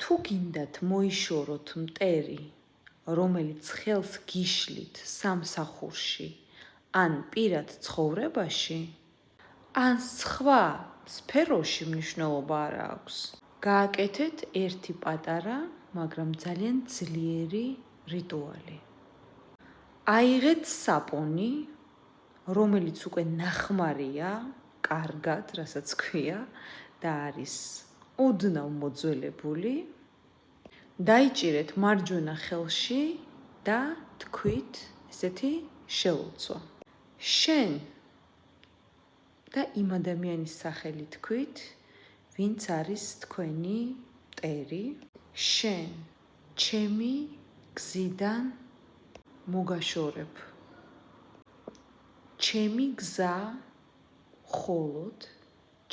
თუ გინდათ მოიშოროთ მტერი, რომელიც ხელს გიშლით სამსახურში, ან პირად ცხოვრებაში, ან სხვა სფეროში მნიშვნელობა არ აქვს. გააკეთეთ ერთი პატარა, მაგრამ ძალიან ძლიერი რიტუალი. აიღეთ საპონი, რომელიც უკვე ნახმარია, კარგად, რასაც ქვია, და არის ოდნავ მოძველებული. დაიჭირეთ მარჯვენა ხელში და თქვით ესეთი შეულოცვა. შენ და იმ ადამიანის სახელი თქვით, ვინც არის თქვენი მტერი, შენ ჩემი გზიდან მოგაშორებ. ჩემი გზა მხოლოდ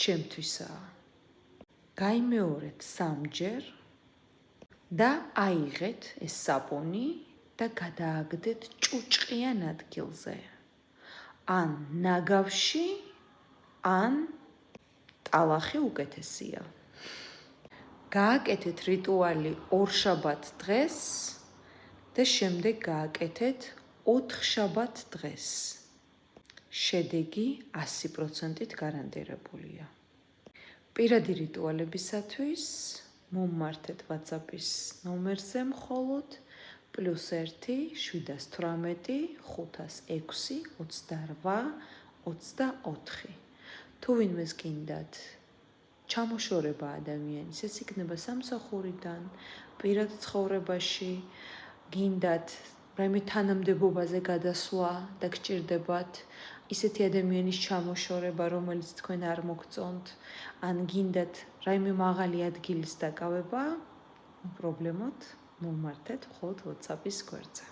ჩემთვისაა. გაიმეორეთ 3 და აიღეთ ეს საპონი და გადააგდეთ ჭუჭყიან ადგილზე. ან ნაგავში, ან ტალახი უკეთესია. გააკეთეთ რიტუალი 2 შაბათ დღეს და შემდეგ გააკეთეთ 4 შაბათ დღეს. შედეგი 100%-ით გარანტირებულია. პირადი რიტუალებისათვის მომმართეთ WhatsApp-ის ნომერზე მხოლოდ +1 718 506 28 24. თუ ვინმეს გინდათ ჩამოშორება ადამიანის, ეს იქნება სამსახურიდან, პირად ცხოვრებაში, გინდათ რაიმე თანამდებობაზე გადასვლა და გჭირდებათ ისეთი ადამიანის ჩამოშორება, რომელიც თქვენ არ მოგწონთ, ან გინდათ რაიმე მაღალი ადგილის დაკავება, უპრობლემოდ მომმართეთ მხოლოდ WhatsApp-ის გვერდზე.